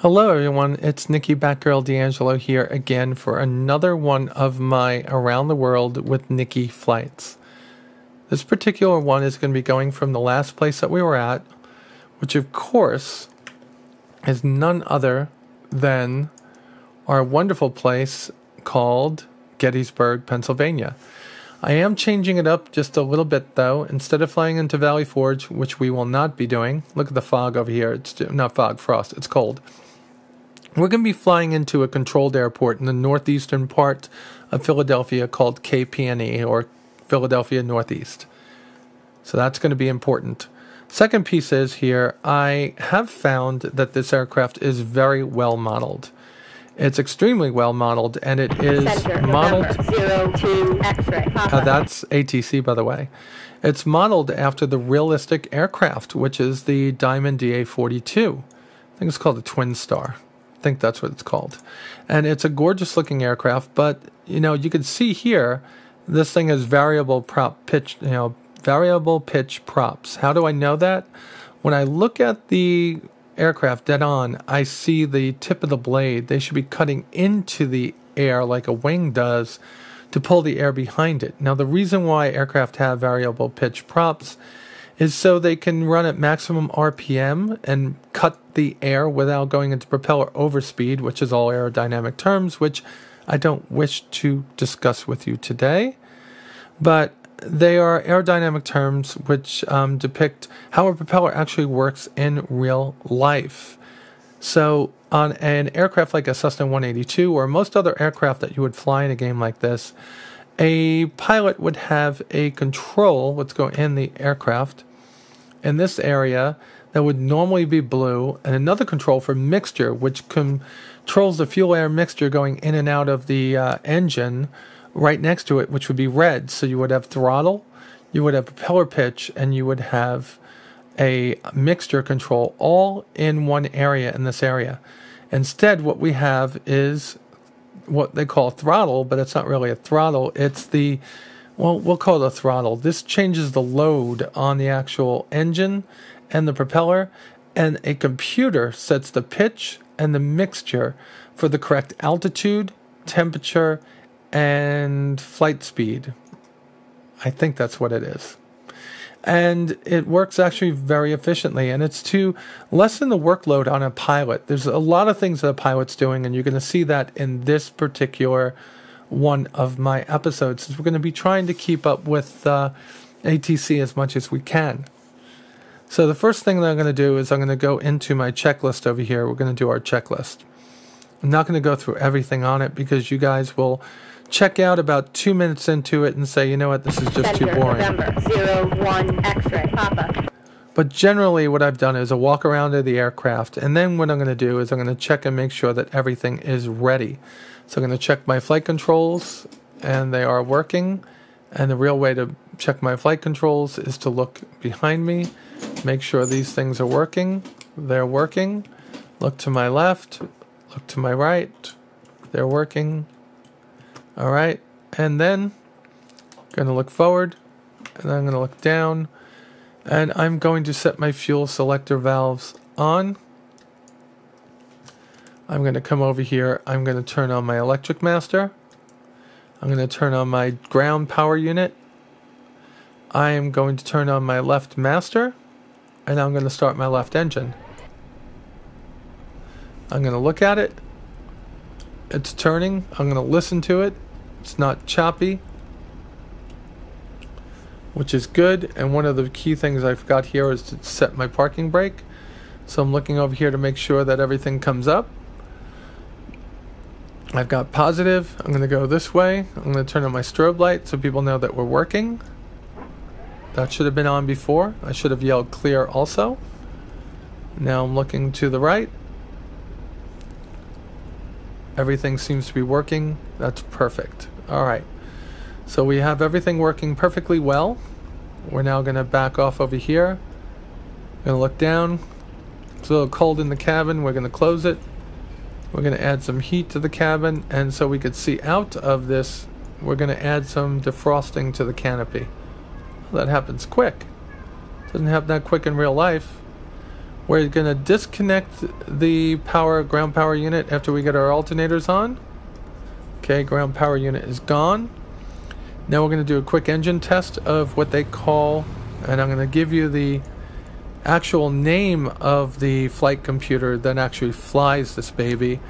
Hello everyone, it's Nikki Batgirl D'Angelo here again for another one of my Around the World with Nikki flights. This particular one is going to be going from the last place that we were at, which of course is none other than our wonderful place called Gettysburg, Pennsylvania. I am changing it up just a little bit though. Instead of flying into Valley Forge, which we will not be doing, look at the fog over here, it's not fog, frost, it's cold. We're going to be flying into a controlled airport in the northeastern part of Philadelphia called KPNE, or Philadelphia Northeast. So that's going to be important. Second piece is here, I have found that this aircraft is very well modeled. It's extremely well modeled, and it is modeled... November, 02 X-ray. That's ATC, by the way. It's modeled after the realistic aircraft, which is the Diamond DA-42. I think it's called the Twin Star. I think that's what it's called. And it's a gorgeous looking aircraft, but you know, you can see here this thing has variable pitch props. How do I know that? When I look at the aircraft dead on, I see the tip of the blade. They should be cutting into the air like a wing does to pull the air behind it. Now the reason why aircraft have variable pitch props is so they can run at maximum RPM and cut the air without going into propeller overspeed, which is all aerodynamic terms, which I don't wish to discuss with you today. But they are aerodynamic terms which depict how a propeller actually works in real life. So on an aircraft like a Cessna 182 or most other aircraft that you would fly in a game like this, a pilot would have a control, let's go in the aircraft, in this area that would normally be blue, and another control for mixture, which controls the fuel-air mixture going in and out of the engine right next to it, which would be red. So you would have throttle, you would have propeller pitch, and you would have a mixture control all in one area in this area. Instead, what we have is what they call throttle, but it's not really a throttle. It's the, well, we'll call it a throttle. This changes the load on the actual engine and the propeller, and a computer sets the pitch and the mixture for the correct altitude, temperature, and flight speed. I think that's what it is. And it works actually very efficiently, and it's to lessen the workload on a pilot. There's a lot of things that a pilot's doing, and you're going to see that in this particular one of my episodes, since we're going to be trying to keep up with ATC as much as we can. So the first thing that I'm going to do is I'm going to go into my checklist over here. We're going to do our checklist. I'm not going to go through everything on it because you guys will check out about 2 minutes into it and say, you know what, this is just too boring. November, 01 X-ray, Papa. But generally what I've done is a walk around of the aircraft, and then what I'm going to do is I'm going to check and make sure that everything is ready. So I'm going to check my flight controls, and they are working. And the real way to check my flight controls is to look behind me, make sure these things are working. They're working. Look to my left, look to my right. They're working. All right, and then I'm going to look forward, and I'm going to look down, and I'm going to set my fuel selector valves on. I'm going to come over here. I'm going to turn on my electric master. I'm going to turn on my ground power unit. I am going to turn on my left master, and I'm going to start my left engine. I'm going to look at it. It's turning. I'm going to listen to it. It's not choppy, which is good. And one of the key things I forgot here is to set my parking brake. So I'm looking over here to make sure that everything comes up. I've got positive. I'm going to go this way. I'm going to turn on my strobe light so people know that we're working. That should have been on before. I should have yelled clear also. Now I'm looking to the right. Everything seems to be working. That's perfect. All right. So we have everything working perfectly well. We're now going to back off over here. Going to look down. It's a little cold in the cabin. We're going to close it. We're going to add some heat to the cabin, and so we could see out of this, we're going to add some defrosting to the canopy. Well, that happens quick. Doesn't happen that quick in real life. We're going to disconnect the ground power unit after we get our alternators on. Okay, ground power unit is gone. Now we're going to do a quick engine test of what they call, and I'm going to give you the actual name of the flight computer that actually flies this baby.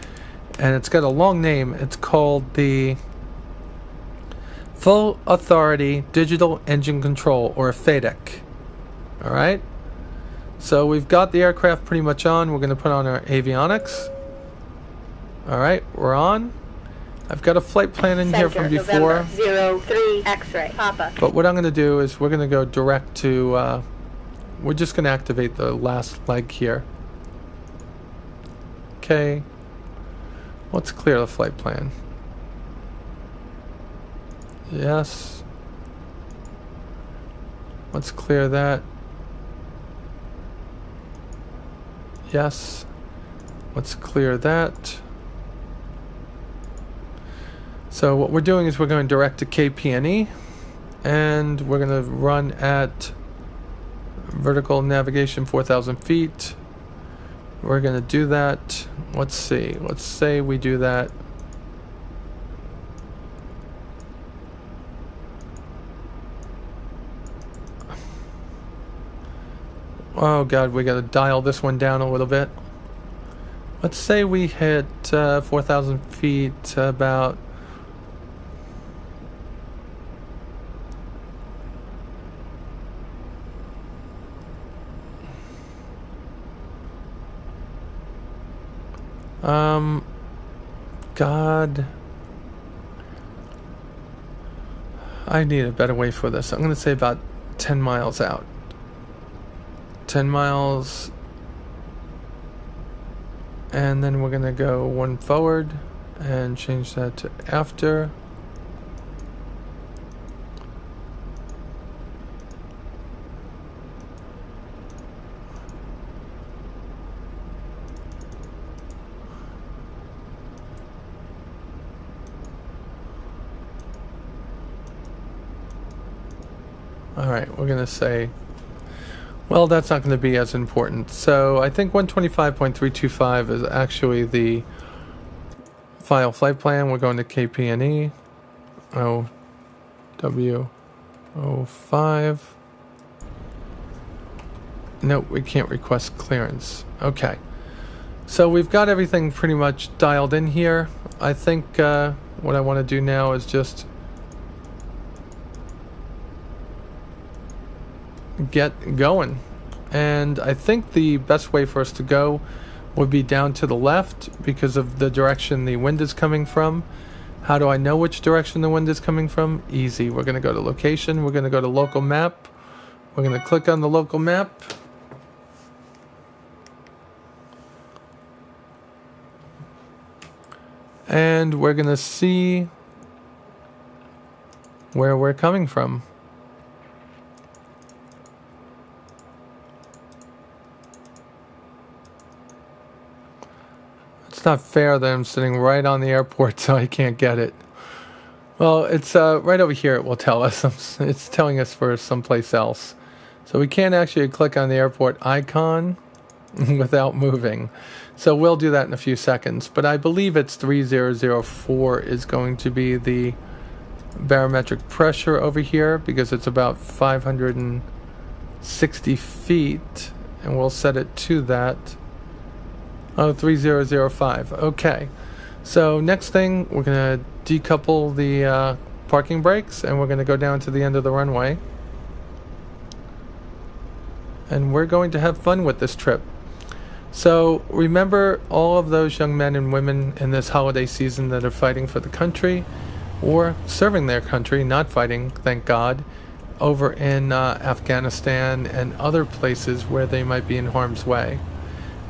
And it's got a long name. It's called the Full Authority Digital Engine Control, or FADEC. Alright? So we've got the aircraft pretty much on. We're going to put on our avionics. Alright, we're on. I've got a flight plan in here from before. November 03 X-ray, Papa. But what I'm going to do is we're going to go direct to, we're just going to activate the last leg here. Okay. Let's clear the flight plan. Yes. Let's clear that. Yes. Let's clear that. So what we're doing is we're going direct to KPNE, and we're going to run at vertical navigation 4,000 feet. We're going to do that. Let's see. Let's say we do that. Oh God, we got to dial this one down a little bit. Let's say we hit 4,000 feet about. God, I need a better way for this. I'm going to say about 10 miles out. 10 miles. And then we're going to go one forward and change that to after. Alright, we're going to say, well, that's not going to be as important. So I think 125.325 is actually the file flight plan. We're going to KPNE, OW05. Nope, we can't request clearance. Okay. So we've got everything pretty much dialed in here. I think what I want to do now is just get going, and I think the best way for us to go would be down to the left because of the direction the wind is coming from. How do I know which direction the wind is coming from? Easy. We're going to go to location, we're going to go to local map, we're going to click on the local map, and we're going to see where we're coming from. It's not fair that I'm sitting right on the airport so I can't get it. Well, it's right over here. It will tell us. It's telling us for someplace else. So we can't actually click on the airport icon without moving. So we'll do that in a few seconds. But I believe it's 3004 is going to be the barometric pressure over here because it's about 560 feet. And we'll set it to that. Oh, 3005. Okay. So next thing, we're going to decouple the parking brakes, and we're going to go down to the end of the runway. And we're going to have fun with this trip. So remember all of those young men and women in this holiday season that are fighting for the country or serving their country, not fighting, thank God, over in Afghanistan and other places where they might be in harm's way.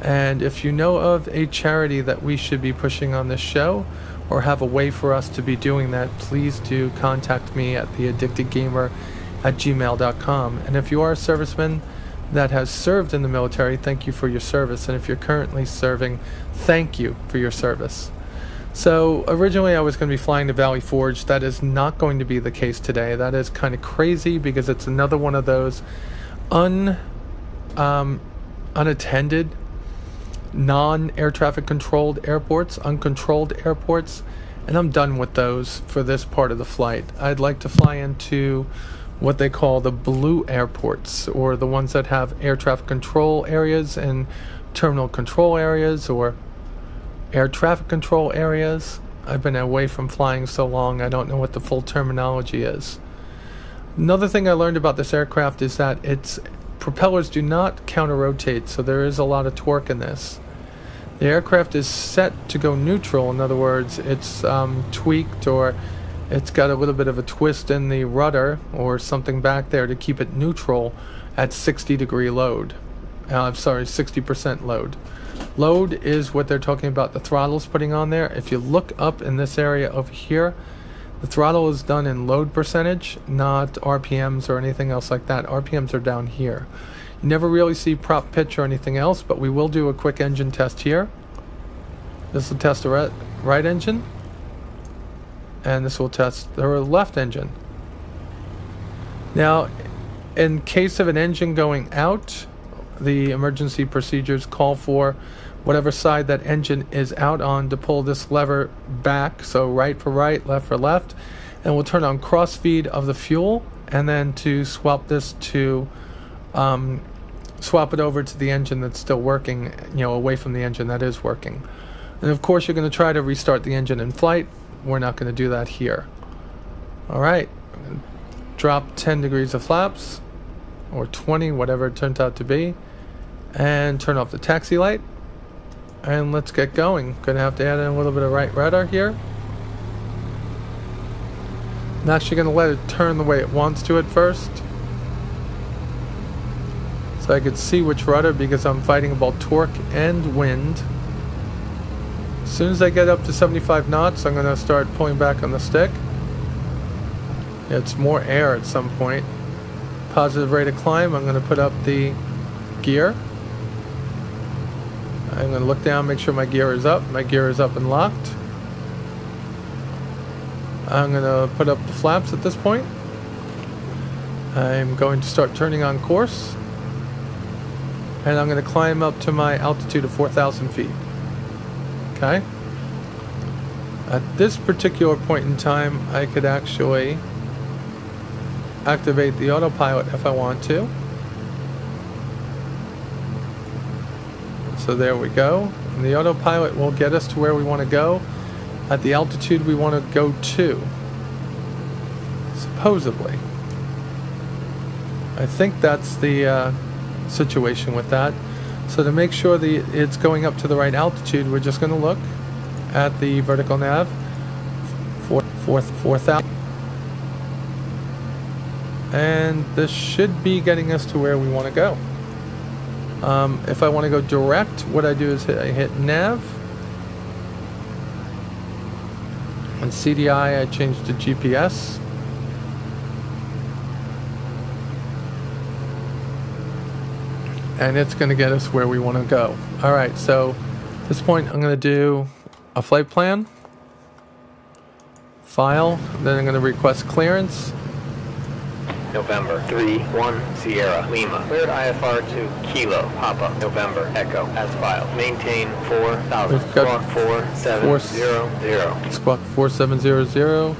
And if you know of a charity that we should be pushing on this show or have a way for us to be doing that, please do contact me at theaddictedgamer@gmail.com. And if you are a serviceman that has served in the military, thank you for your service. And if you're currently serving, thank you for your service. So originally I was going to be flying to Valley Forge. That is not going to be the case today. That is kind of crazy because it's another one of those unattended, non-air traffic controlled airports, uncontrolled airports, and I'm done with those for this part of the flight. I'd like to fly into what they call the blue airports, or the ones that have air traffic control areas and terminal control areas, or air traffic control areas. I've been away from flying so long, I don't know what the full terminology is. Another thing I learned about this aircraft is that its propellers do not counter-rotate, so there is a lot of torque in this. The aircraft is set to go neutral. In other words, it's tweaked, or it's got a little bit of a twist in the rudder or something back there to keep it neutral at 60-degree load. 60% load. Load is what they're talking about the throttle's putting on there. If you look up in this area over here, the throttle is done in load percentage, not RPMs or anything else like that. RPMs are down here. You never really see prop pitch or anything else, but we will do a quick engine test here. This will test the right engine, and this will test the left engine. Now, in case of an engine going out, the emergency procedures call for whatever side that engine is out on to pull this lever back, so right for right, left for left, and we'll turn on cross feed of the fuel, and then to swap this to swap it over to the engine that's still working, away from the engine that is working. And of course you're going to try to restart the engine in flight. We're not going to do that here. Alright, drop 10 degrees of flaps, or 20, whatever it turns out to be, and turn off the taxi light, and let's get going. Gonna have to add in a little bit of right rudder here. I'm actually gonna let it turn the way it wants to at first, so I could see which rudder, because I'm fighting about torque and wind. As soon as I get up to 75 knots, I'm gonna start pulling back on the stick. It's more air at some point. Positive rate of climb, I'm gonna put up the gear. I'm going to look down, make sure my gear is up. My gear is up and locked. I'm going to put up the flaps at this point. I'm going to start turning on course. And I'm going to climb up to my altitude of 4,000 feet. Okay? At this particular point in time, I could actually activate the autopilot if I want to. So there we go. And the autopilot will get us to where we want to go at the altitude we want to go to. Supposedly. I think that's the situation with that. So to make sure it's going up to the right altitude, we're just going to look at the vertical nav. 4,000. And this should be getting us to where we want to go. If I want to go direct, what I do is I hit nav, and CDI I change to GPS, and it's going to get us where we want to go. Alright, so at this point I'm going to do a flight plan, file, then I'm going to request clearance. November 3-1 Sierra Lima. Cleared IFR to Kilo Papa November Echo as filed. Maintain 4,000. We've got Squawk 4700. Squawk 4700.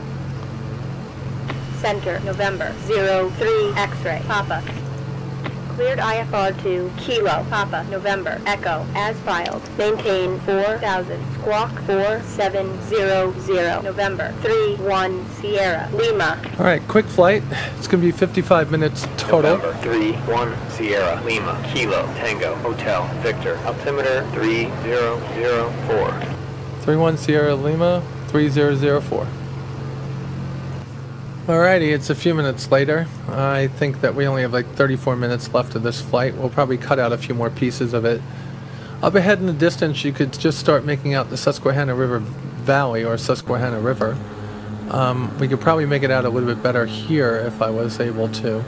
Center November 03 X-ray Papa. Cleared IFR to Kilo Papa November Echo as filed. Maintain 4,000. Squawk 4700. November 3-1 Sierra Lima. Alright, quick flight. It's going to be 55 minutes total. November 3-1 Sierra Lima. Kilo Tango Hotel Victor. Altimeter 3004. 31 Sierra Lima 3004. Alrighty, it's a few minutes later. I think that we only have like 34 minutes left of this flight. We'll probably cut out a few more pieces of it. Up ahead in the distance, you could just start making out the Susquehanna River Valley, or Susquehanna River. We could probably make it out a little bit better here if I was able to.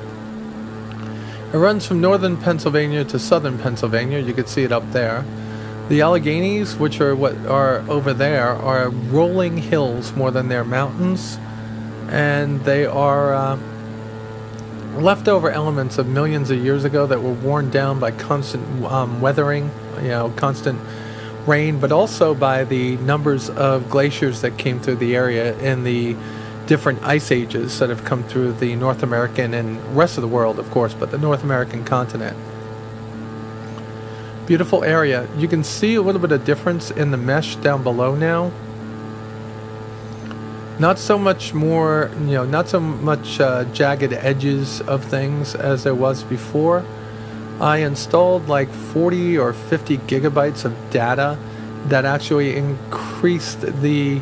It runs from northern Pennsylvania to southern Pennsylvania. You could see it up there. The Alleghenies, which are what are over there, are rolling hills more than they're mountains. And they are leftover elements of millions of years ago that were worn down by constant weathering, constant rain, but also by the numbers of glaciers that came through the area in the different ice ages that have come through the North American and rest of the world, of course, but the North American continent. Beautiful area. You can see a little bit of difference in the mesh down below now. Not so much more, not so much jagged edges of things as there was before. I installed like 40 or 50 gigabytes of data that actually increased the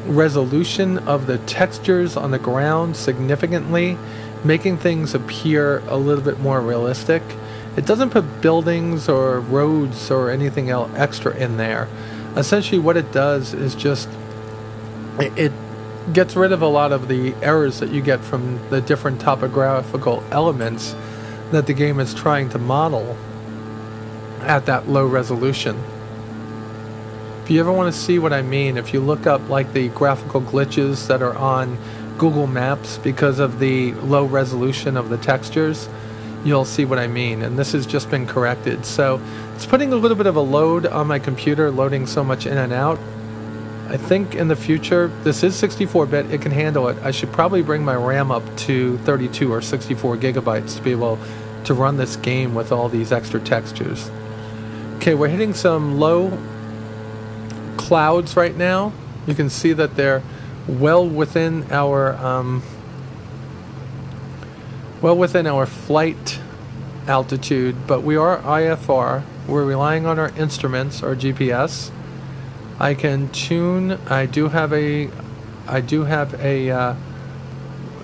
resolution of the textures on the ground significantly, making things appear a little bit more realistic. It doesn't put buildings or roads or anything else extra in there. Essentially what it does is just it gets rid of a lot of the errors that you get from the different topographical elements that the game is trying to model at that low resolution. If you ever want to see what I mean, if you look up like the graphical glitches that are on Google Maps because of the low resolution of the textures, you'll see what I mean, and this has just been corrected. So it's putting a little bit of a load on my computer, loading so much in and out. I think in the future, this is 64-bit, it can handle it. I should probably bring my RAM up to 32 or 64 gigabytes to be able to run this game with all these extra textures. Okay, we're hitting some low clouds right now. You can see that they're well within our flight altitude, but we are IFR. We're relying on our instruments, our GPS. I can tune. I do have a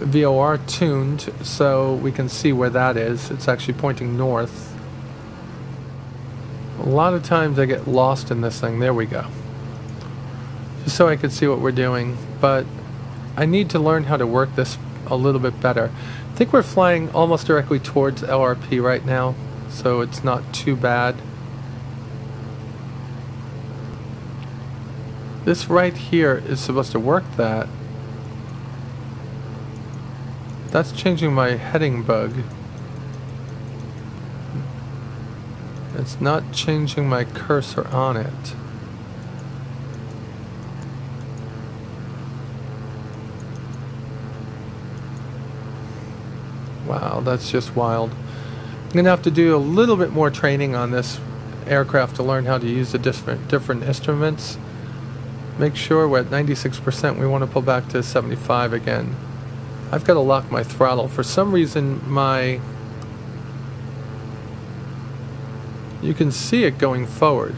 VOR tuned, so we can see where that is. It's actually pointing north. A lot of times I get lost in this thing. There we go. Just so I could see what we're doing, but I need to learn how to work this a little bit better. I think we're flying almost directly towards LRP right now, so it's not too bad. This right here is supposed to work that. That's changing my heading bug. It's not changing my cursor on it. Wow, that's just wild. I'm going to have to do a little bit more training on this aircraft to learn how to use the different instruments. Make sure we're at 96%. We want to pull back to 75 again. I've got to lock my throttle. For some reason, you can see it going forward.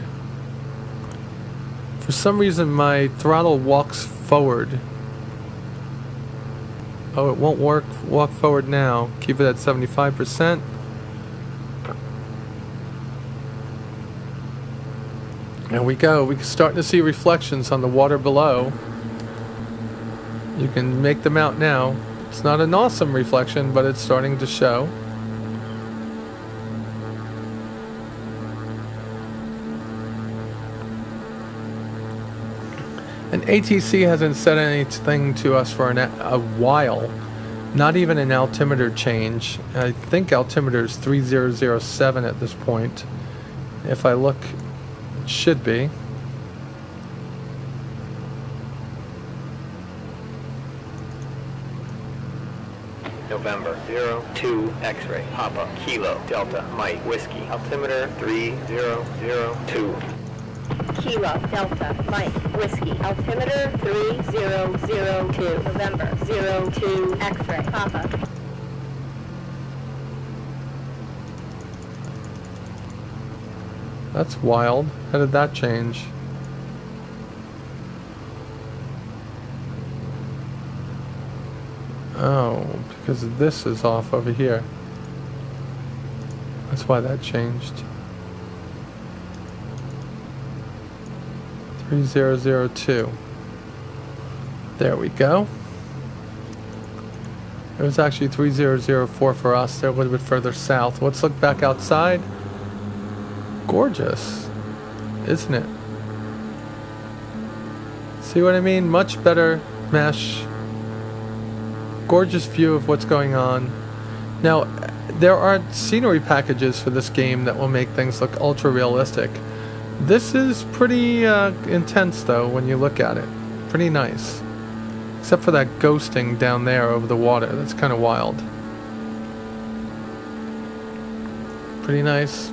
For some reason, my throttle walks forward. Oh, it won't walk forward now. Keep it at 75%. There we go. We can start to see reflections on the water below. You can make them out now. It's not an awesome reflection, but it's starting to show. And ATC hasn't said anything to us for a while. Not even an altimeter change. I think altimeter is 3007 at this point. If I look, it should be. November 02 X-ray Papa Kilo Delta Mike Whiskey altimeter 3002. Kilo Delta Mike Whiskey altimeter 3002 November 02 X-ray Papa. That's wild. How did that change? Oh, because this is off over here. That's why that changed. 3002. There we go. It was actually 3004 for us. They're a little bit further south. Let's look back outside. Gorgeous, isn't it? See what I mean? Much better mesh. Gorgeous view of what's going on. Now, there are scenery packages for this game that will make things look ultra realistic. This is pretty intense though when you look at it. Pretty nice. Except for that ghosting down there over the water. That's kind of wild. Pretty nice.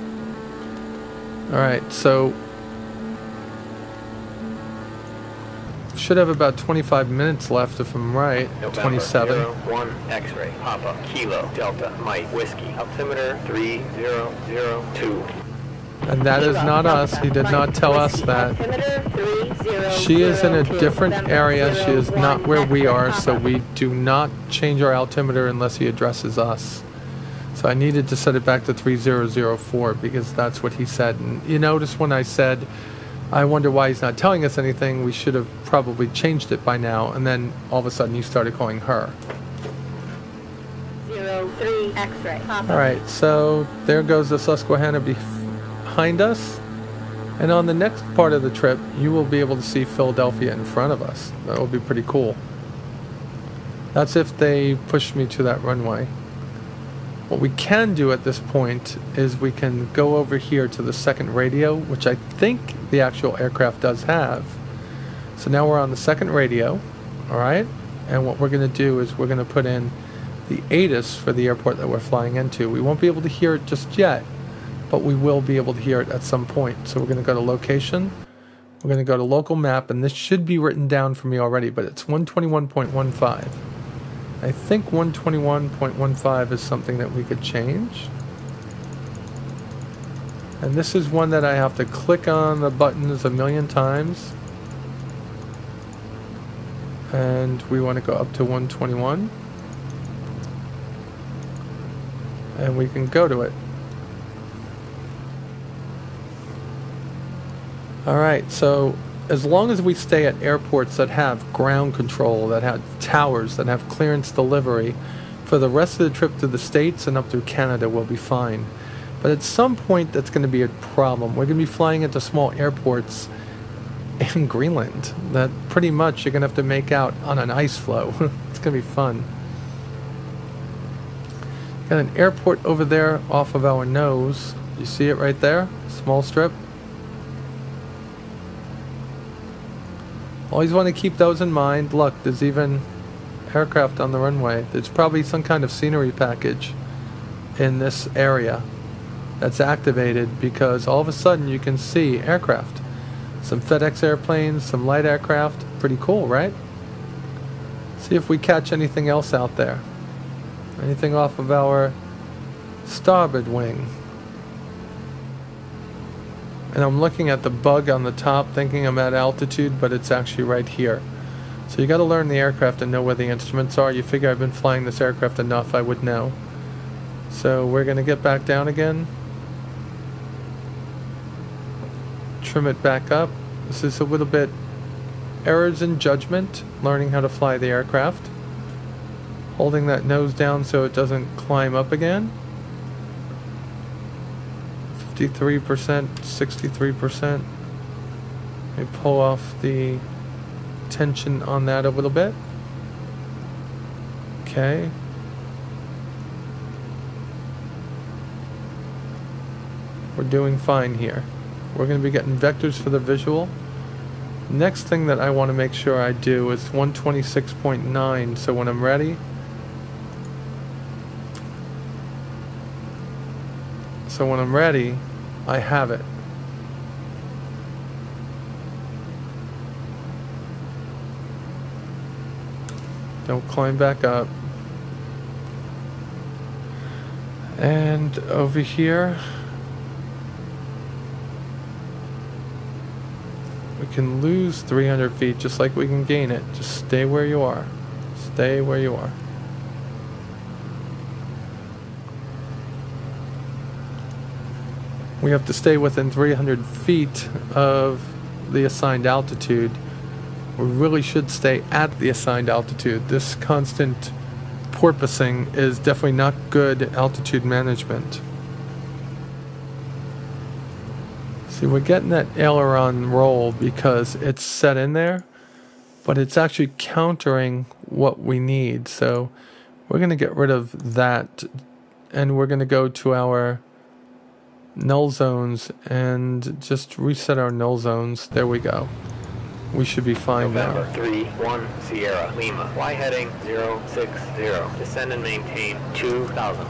Alright, so should have about 25 minutes left if I'm right. November, 27. 01 X-ray, Papa, Kilo, Delta, Mike, Whiskey, altimeter 3002. And that is not us. He did not tell us that. She is in a different area. She is not where we are, so we do not change our altimeter unless he addresses us. So I needed to set it back to 3004 because that's what he said. And you notice when I said, I wonder why he's not telling us anything, we should have probably changed it by now. And then all of a sudden you started calling her. 03 X-ray. Alright, so there goes the Susquehanna behind us. And on the next part of the trip, you will be able to see Philadelphia in front of us. That will be pretty cool. That's if they push me to that runway. What we can do at this point is we can go over here to the second radio, which I think the actual aircraft does have. So now we're on the second radio, alright? And what we're going to do is we're going to put in the ATIS for the airport that we're flying into. We won't be able to hear it just yet, but we will be able to hear it at some point. So we're going to go to location, we're going to go to local map, and this should be written down for me already, but it's 121.15. I think 121.15 is something that we could change. And this is one that I have to click on the buttons a million times. And we want to go up to 121. And we can go to it. Alright, so as long as we stay at airports that have ground control, that have towers, that have clearance delivery, for the rest of the trip to the States and up through Canada we'll be fine. But at some point that's going to be a problem. We're going to be flying into small airports in Greenland that pretty much you're going to have to make out on an ice floe. It's going to be fun. Got an airport over there off of our nose. You see it right there? Small strip. Always want to keep those in mind. Look, there's even aircraft on the runway. There's probably some kind of scenery package in this area that's activated because all of a sudden you can see aircraft. Some FedEx airplanes, some light aircraft. Pretty cool, right? See if we catch anything else out there. Anything off of our starboard wing. And I'm looking at the bug on the top thinking I'm at altitude, but it's actually right here. So you got to learn the aircraft and know where the instruments are. You figure I've been flying this aircraft enough, I would know. So we're going to get back down again. Trim it back up. This is a little bit errors in judgment, learning how to fly the aircraft. Holding that nose down so it doesn't climb up again. 53%, 63%. Let me pull off the tension on that a little bit. Okay. We're doing fine here. We're going to be getting vectors for the visual. Next thing that I want to make sure I do is 126.9, so when I'm ready, I have it. Don't climb back up. And over here, we can lose 300 feet just like we can gain it. Just stay where you are. Stay where you are. We have to stay within 300 feet of the assigned altitude. We really should stay at the assigned altitude. This constant porpoising is definitely not good altitude management. See, we're getting that aileron roll because it's set in there, but it's actually countering what we need. So we're going to get rid of that and we're going to go to our null zones and just reset our null zones. There we go. We should be fine November now. 3-1 Sierra Lima. Fly heading 060. Descend and maintain 2000.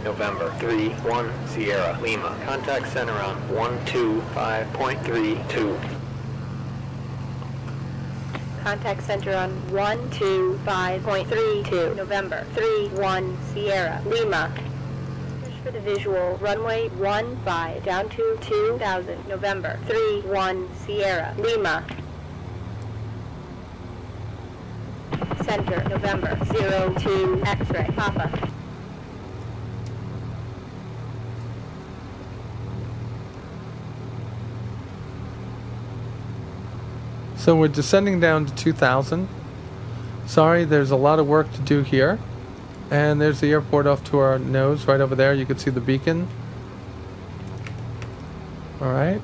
November 3-1 Sierra Lima. Contact center on 125.32. Contact center on 125.32. November 3-1 Sierra Lima. For the visual, runway 15 down to 2000. November 3-1 Sierra Lima. Center, November 02 X-ray, Papa. So we're descending down to 2000. Sorry, there's a lot of work to do here. And there's the airport off to our nose right over there. You can see the beacon. Alright.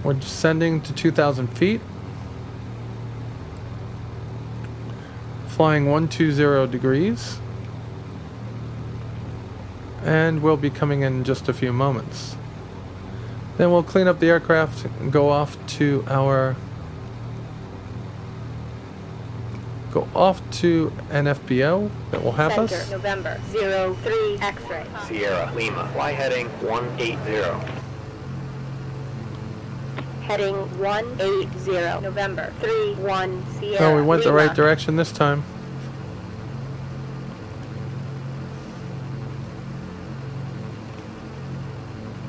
We're descending to 2,000 feet. Flying 120 degrees. And we'll be coming in just a few moments. Then we'll clean up the aircraft and go off to our... Go off to an FBO that will have Center, us. November 03 X-ray. Sierra Lima. Fly heading 180. Heading 180. November 3-1 Sierra Oh, we went the Lima. right direction this time.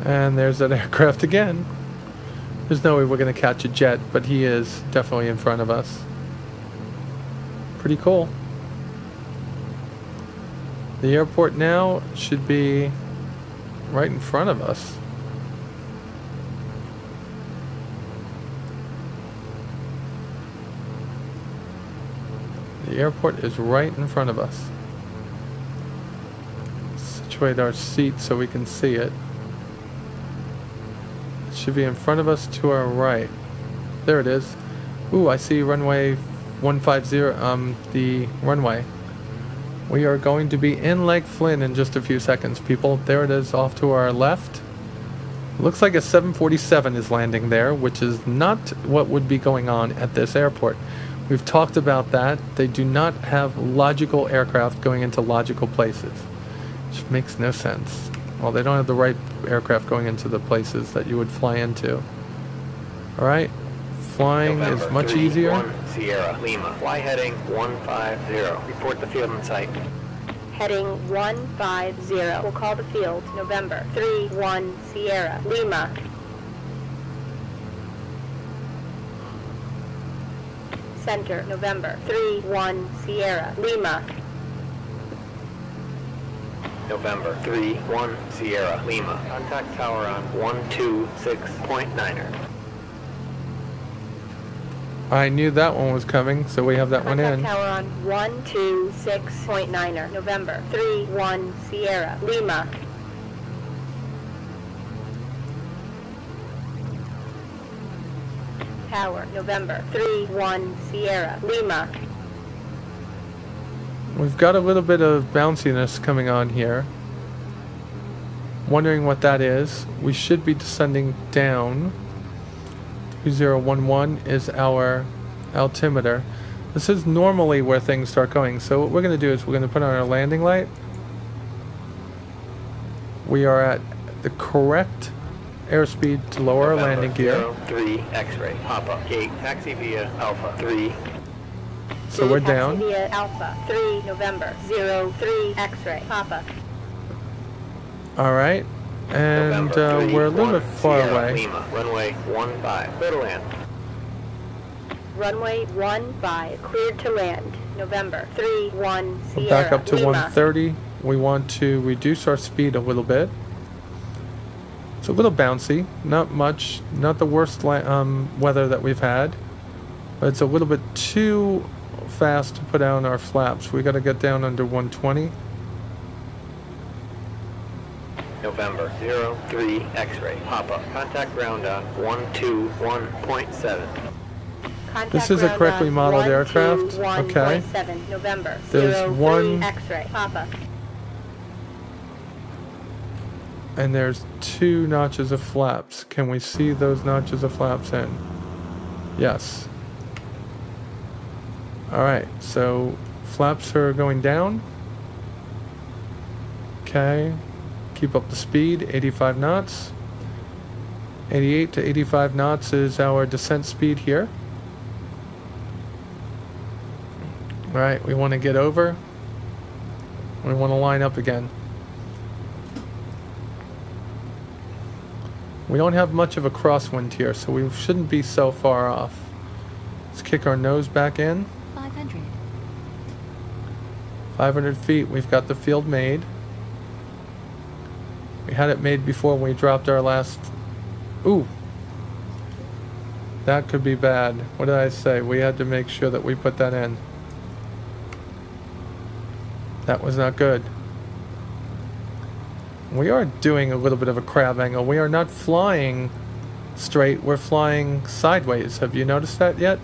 And there's that aircraft again. There's no way we're going to catch a jet, but he is definitely in front of us. Pretty cool. The airport now should be right in front of us. The airport is right in front of us. Situate our seat so we can see it. It should be in front of us to our right. There it is. Ooh, I see runway 150, the runway. We are going to be in Lake Flynn in just a few seconds, people. There it is off to our left. Looks like a 747 is landing there, which is not what would be going on at this airport. We've talked about that. They do not have logical aircraft going into logical places, which makes no sense. Well, they don't have the right aircraft going into the places that you would fly into. Alright, flying November is much 3-1 easier. Sierra Lima. Fly heading 150. Report the field in sight. Heading 150. We'll call the field. November 3-1 Sierra Lima. Center, November 3-1 Sierra Lima. November 3-1 Sierra Lima. Contact tower on 126.9er. I knew that one was coming, so we have that one Contact in. tower on 126.9er. November 3-1 Sierra Lima. Tower, November 3-1 Sierra Lima. We've got a little bit of bounciness coming on here. Wondering what that is. We should be descending down. 2011 is our altimeter. This is normally where things start going. So what we're going to do is we're going to put on our landing light. We are at the correct airspeed to lower our landing gear. 3 X-ray. Papa. Gate. Taxi via Alpha 3. So we're down. Taxi via Alpha 3 November 03 X-ray. Papa. Alright. And November 3, we're a little 1 bit far Sierra away. Lima. Runway 15. Clear to land. Runway 15 cleared to land. November 3-1 We're Sierra back up to Lima. 130. We want to reduce our speed a little bit. It's a little bouncy, not much, not the worst weather that we've had, but it's a little bit too fast to put down our flaps. We got to get down under 120. November 03 X-ray. Papa. Contact ground on 121.7. Contact This is a ground correctly on modeled aircraft. Okay. 121.7 November. There's 03 one- X-ray. Papa. And there's 2 notches of flaps. Can we see those notches of flaps in? Yes. Alright, so flaps are going down. Okay. Keep up the speed, 85 knots. 88 to 85 knots is our descent speed here. Alright, we want to get over. We want to line up again. We don't have much of a crosswind here, so we shouldn't be so far off. Let's kick our nose back in. 500. 500 feet, we've got the field made. We had it made before we dropped our last... Ooh! That could be bad. What did I say? We had to make sure that we put that in. That was not good. We are doing a little bit of a crab angle. We are not flying straight, we're flying sideways. Have you noticed that yet?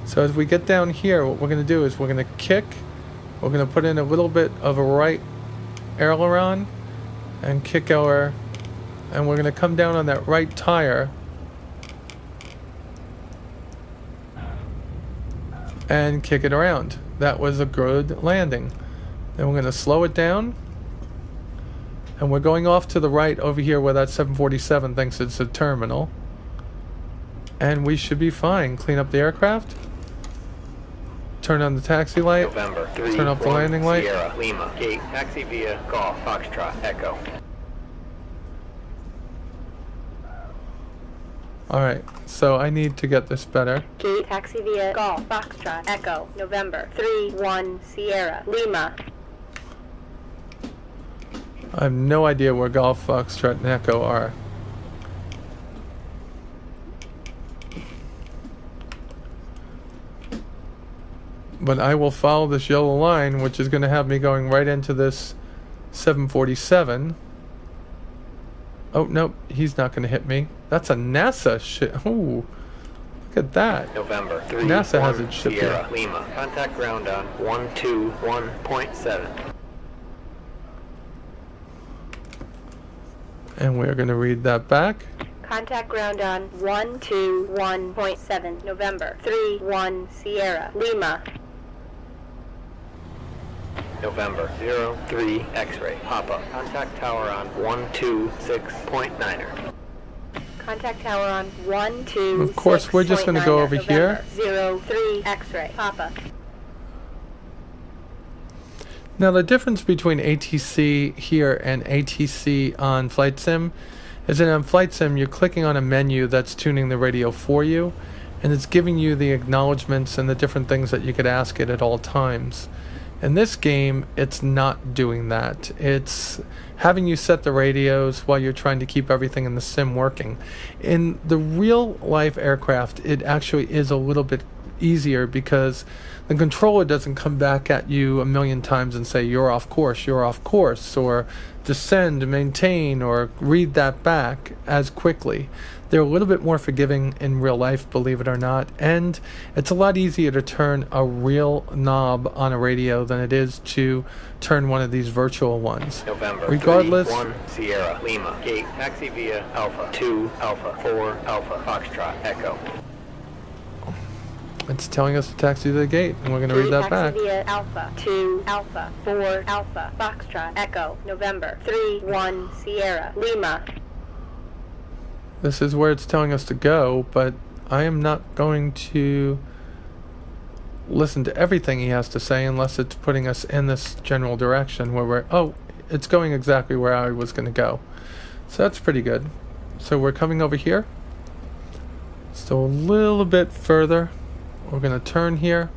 So as we get down here, what we're going to do is we're going to kick. We're going to put in a little bit of a right aileron and kick our... And we're going to come down on that right tire and kick it around. That was a good landing. Then we're going to slow it down. And we're going off to the right over here where that 747 thinks it's a terminal. And we should be fine. Clean up the aircraft. Turn on the taxi light. November 3, Turn off the landing light. Sierra, Lima, gate, taxi via Golf, Foxtrot, Echo. Alright, so I need to get this better. Gate, taxi via Golf, Foxtrot, Echo, November. 3-1 Sierra, Lima. I have no idea where Golf, Foxtrot, and Echo are. But I will follow this yellow line, which is going to have me going right into this 747. Oh, nope, he's not going to hit me. That's a NASA ship. Ooh, look at that. November 3, NASA has 1 it shipped Sierra, here. Lima. Contact ground on 121.7. And we're going to read that back. Contact ground on 121.7 November. 3-1 Sierra, Lima. November 03 X-ray, Papa. Contact tower on 126.9er. Contact tower on 126.9er. Of course, we're just going to go over here. 03 X-ray, Papa. Now the difference between ATC here and ATC on Flight Sim is that on Flight Sim you're clicking on a menu that's tuning the radio for you, and it's giving you the acknowledgements and the different things that you could ask it at all times. In this game, it's not doing that. It's having you set the radios while you're trying to keep everything in the sim working. In the real life aircraft, it actually is a little bit easier because the controller doesn't come back at you a million times and say you're off course, or descend, maintain, or read that back as quickly. They're a little bit more forgiving in real life, believe it or not, and it's a lot easier to turn a real knob on a radio than it is to turn one of these virtual ones. November Regardless, 3-1 Sierra, Lima, gate, taxi via Alpha 2 Alpha 4 Alpha Foxtrot, Echo. it's telling us to taxi to the gate, and we're going to read that back. Taxi via Alpha 2 Alpha 4 Alpha Foxtrot, Echo, November. 3-1 Sierra, Lima. This is where it's telling us to go, but I am not going to listen to everything he has to say unless it's putting us in this general direction where we're... Oh, it's going exactly where I was going to go. So that's pretty good. So we're coming over here. Still a little bit further. We're going to turn here.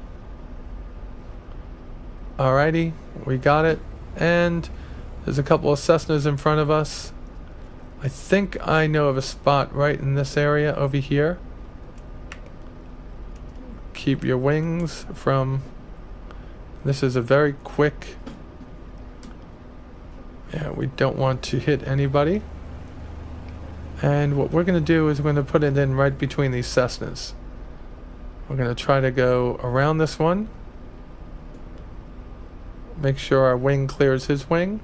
Alrighty, we got it. And there's a couple of Cessnas in front of us. I think I know of a spot right in this area over here. Keep your wings from... This is a very quick... Yeah, we don't want to hit anybody. And what we're going to do is we're going to put it in right between these Cessnas. We're going to try to go around this one. Make sure our wing clears his wing.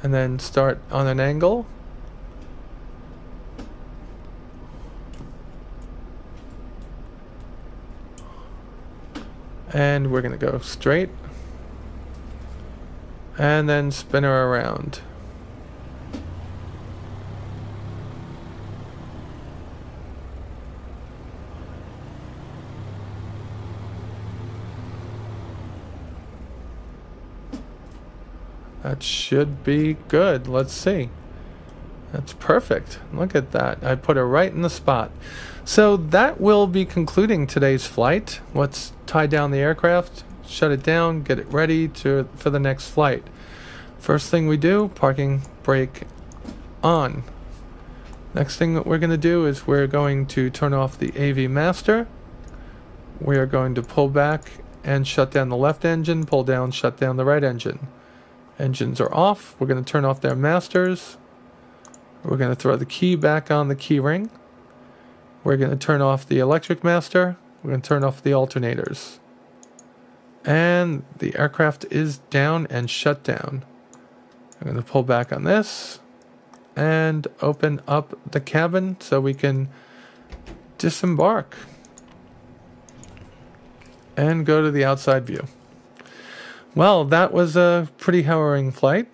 And then start on an angle. And we're going to go straight. And then spin her around. That should be good. Let's see. That's perfect. Look at that. I put her right in the spot. So that will be concluding today's flight. Let's tie down the aircraft, shut it down, get it ready for the next flight. First thing we do, parking brake on. Next thing that we're going to do is we're going to turn off the AV master. We are going to pull back and shut down the left engine, pull down, shut down the right engine. Engines are off. We're going to turn off their masters. We're going to throw the key back on the key ring. We're going to turn off the electric master. We're going to turn off the alternators. And the aircraft is down and shut down. I'm going to pull back on this and open up the cabin so we can disembark and go to the outside view. Well, that was a pretty harrowing flight,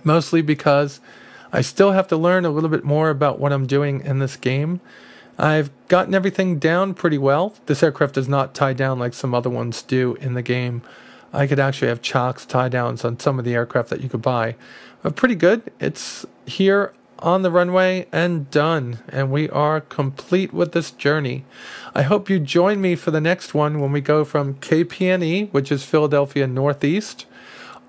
mostly because I still have to learn a little bit more about what I'm doing in this game. I've gotten everything down pretty well. This aircraft does not tie down like some other ones do in the game. I could actually have chocks, tie downs on some of the aircraft that you could buy. But pretty good. It's here on the runway and done. And we are complete with this journey. I hope you join me for the next one when we go from KPNE, which is Philadelphia Northeast,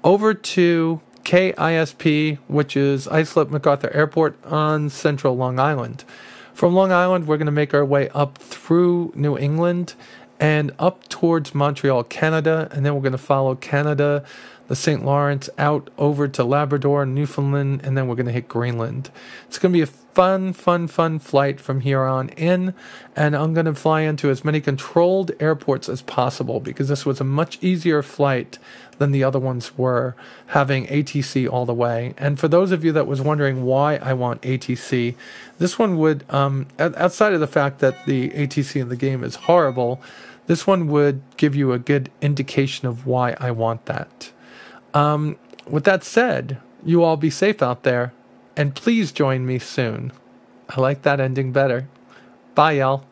over to KISP, which is Islip MacArthur Airport on Central Long Island. From Long Island, we're going to make our way up through New England and up towards Montreal, Canada, and then we're going to follow Canada, the St. Lawrence, out over to Labrador, Newfoundland, and then we're going to hit Greenland. It's going to be a fun flight from here on in, and I'm going to fly into as many controlled airports as possible because this was a much easier flight than the other ones were, having ATC all the way. And for those of you that was wondering why I want ATC, this one would, outside of the fact that the ATC in the game is horrible, this one would give you a good indication of why I want that. With that said, you all be safe out there, and please join me soon. I like that ending better. Bye, y'all.